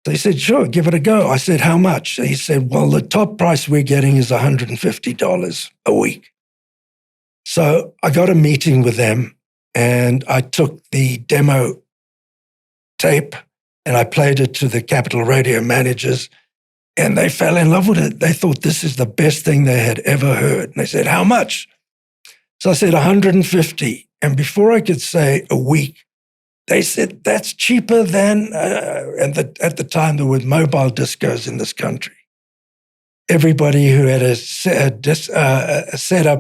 So he said, sure, give it a go. I said, how much? He said, well, the top price we're getting is $150 a week. So I got a meeting with them and I took the demo tape and I played it to the Capital Radio managers and they fell in love with it. They thought this is the best thing they had ever heard. And they said, how much? So I said, 150. And before I could say a week, they said, that's cheaper than, and at the time there were mobile discos in this country. Everybody who had a setup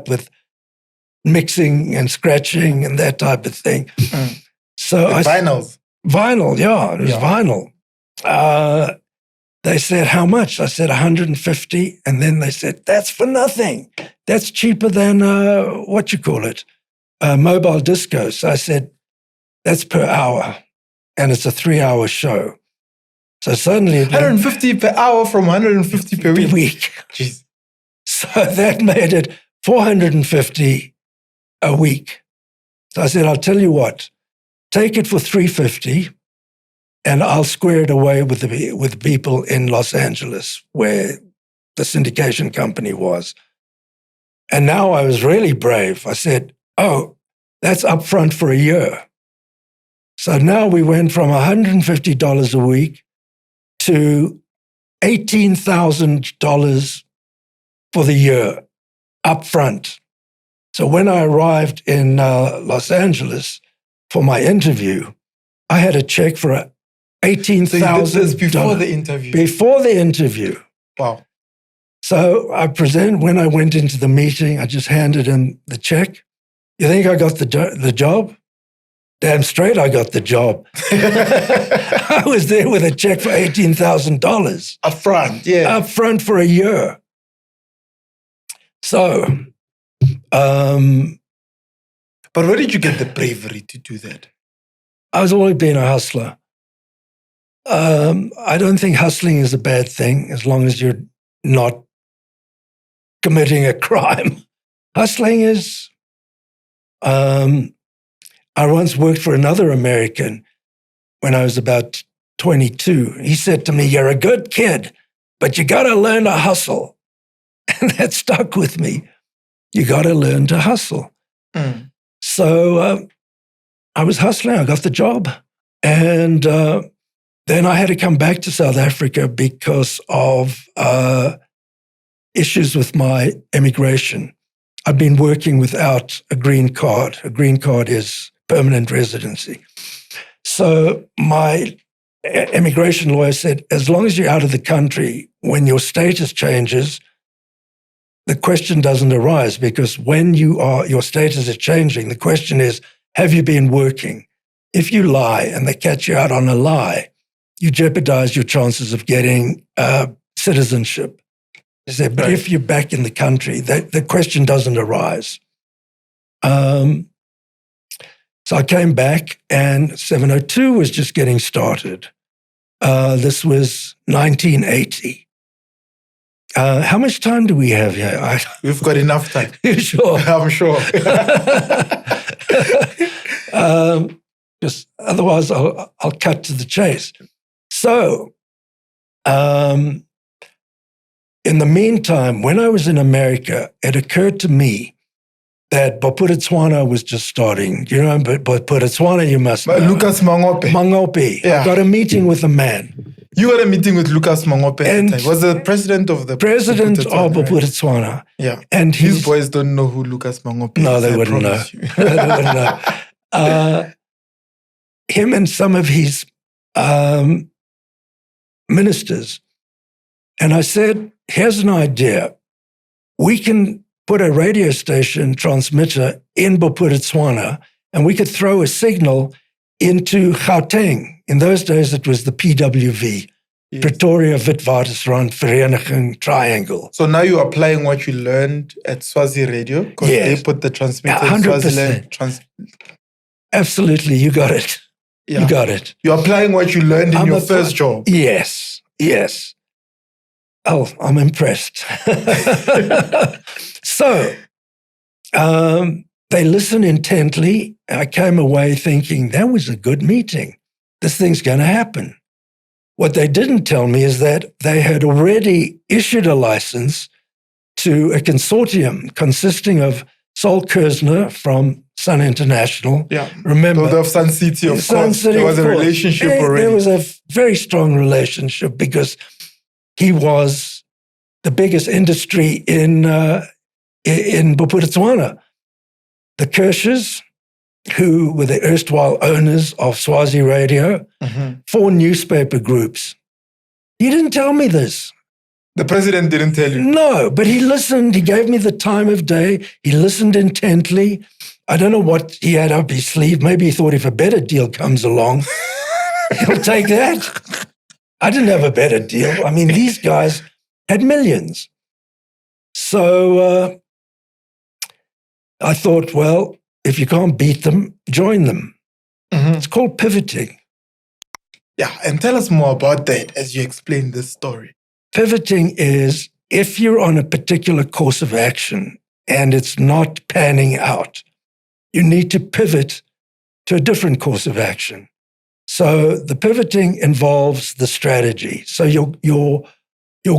with mixing and scratching and that type of thing. So vinyls. Vinyl, yeah, it was vinyl. They said, how much? I said, 150. And then they said, that's for nothing. That's cheaper than, mobile disco. So I said, that's per hour. And it's a 3-hour show. So suddenly... 150 per hour from 150 per week. Jeez. So that made it 450 a week. So I said, I'll tell you what, take it for 350 and I'll square it away with the people in Los Angeles where the syndication company was. And now I was really brave. I said, oh, that's upfront for a year. So now we went from $150 a week to $18,000 for the year upfront. So when I arrived in Los Angeles for my interview, I had a check for $18,000. So before the interview? Before the interview. Wow. So when I went into the meeting, I just handed him the check. You think I got the job? Damn straight I got the job. I was there with a check for $18,000. Up front, yeah. Up front for a year. So... but where did you get the bravery to do that? I was always been a hustler. I don't think hustling is a bad thing as long as you're not committing a crime. Hustling is... I once worked for another American when I was about 22. He said to me, you're a good kid, but you got to learn to hustle. And that stuck with me. You got to learn to hustle. So I was hustling. I got the job. And then I had to come back to South Africa because of issues with my immigration. I've been working without a green card. A green card is permanent residency. So my immigration lawyer said, as long as you're out of the country, when your status changes, the question doesn't arise because when your status is changing, the question is, have you been working? If you lie and they catch you out on a lie, you jeopardize your chances of getting citizenship. He said, but if you're back in the country, the question doesn't arise. So I came back and 702 was just getting started. This was 1980. How much time do we have here? We've got enough time. You sure? I'm sure. Just otherwise, I'll cut to the chase. So, in the meantime, when I was in America, it occurred to me that Bophuthatswana was just starting. You know, but Bophuthatswana, you must know. Lucas Mangope. Mangope. Yeah. I got a meeting with a man. You had a meeting with Lucas Mangope at the time. Was the president of the Bophuthatswana. Yeah. And his boys don't know who Lucas Mangope is. No, they wouldn't know. They wouldn't know. Him and some of his ministers. And I said, here's an idea. We can put a radio station transmitter in Bophuthatswana and we could throw a signal into Gauteng. In those days, it was the PWV, yes. Pretoria Witwatersrand Vereniging Triangle. So now you're applying what you learned at Swazi Radio? Because they put the transmitter in Swaziland. Absolutely, you got it. Yeah. You got it. You're applying what you learned in your first job. Yes, yes. Oh, I'm impressed. So, they listened intently. I came away thinking, that was a good meeting. This thing's going to happen. What they didn't tell me is that they had already issued a license to a consortium consisting of Sol Kersner from Sun International. Yeah. Remember, of Sun City, of Sun course. City, There was a relationship already. There was a very strong relationship because he was the biggest industry in Bophuthatswana. The Kirschers, who were the erstwhile owners of Swazi Radio, 4 newspaper groups. He didn't tell me this. The president didn't tell you? No, but he listened. He gave me the time of day. He listened intently. I don't know what he had up his sleeve. Maybe he thought if a better deal comes along, he'll take that. I didn't have a better deal. I mean, these guys had millions. So I thought, well, if you can't beat them, join them. It's called pivoting. Yeah, and tell us more about that as you explain this story. Pivoting is if you're on a particular course of action and it's not panning out, you need to pivot to a different course of action. So the pivoting involves the strategy. So your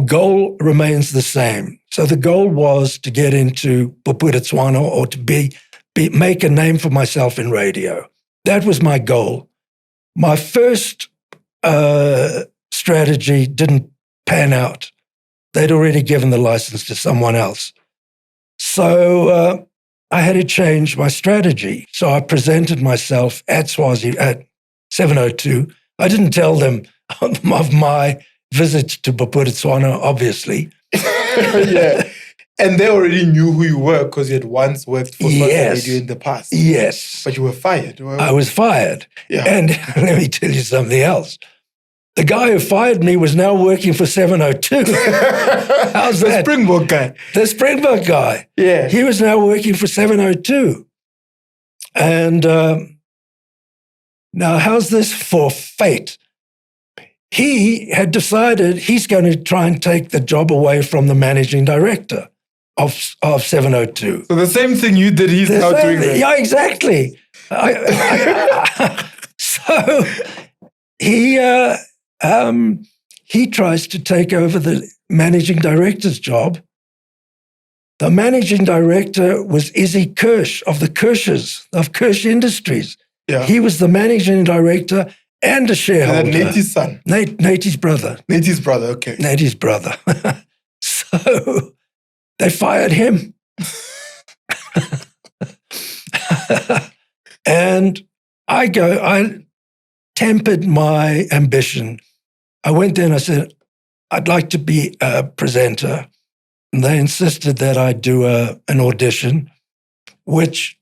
goal remains the same. So the goal was to get into Bophuthatswana or to make a name for myself in radio. That was my goal. My first strategy didn't pan out. They'd already given the license to someone else. So I had to change my strategy. So I presented myself at Swazi at 702. I didn't tell them of my visit to Bophuthatswana, obviously. Yeah. And they already knew who you were because you had once worked for Swazi Radio in the past. Yes. But you were fired. I was fired. Yeah. And let me tell you something else. The guy who fired me was now working for 702. How's that? The Springborg Guy. The Springborg Guy. Yeah. He was now working for 702. And now how's this for fate? He had decided he's going to try and take the job away from the managing director of 702. So the same thing you did, he's now doing that. Yeah, exactly. So he tries to take over the managing director's job. The managing director was Izzy Kirsch of the Kirschers, of Kirsch Industries. Yeah. He was the managing director and a shareholder. Nate's son. Nate's brother. Nate's brother, okay. Nate's brother. So they fired him. And I tempered my ambition. I went there and I said, I'd like to be a presenter. And they insisted that I do an audition, which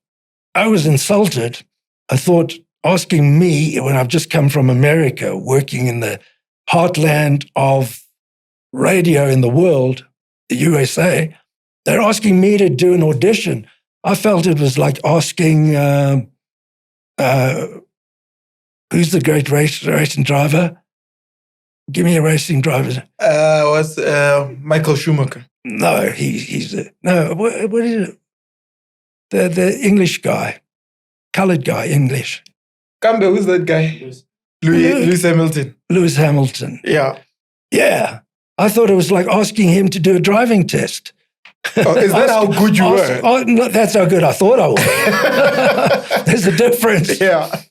I was insulted. I thought, asking me, when I've just come from America, working in the heartland of radio in the world, the USA, they're asking me to do an audition. I felt it was like asking, who's the great racing driver? Give me a racing driver. Was Michael Schumacher. No, he's no. What is it? The English guy, colored guy, English. Kambe, who's that guy? Lewis Hamilton. Lewis Hamilton. Yeah. Yeah. I thought it was like asking him to do a driving test. Oh, is that how good you were? No, that's how good I thought I was. There's a difference. Yeah.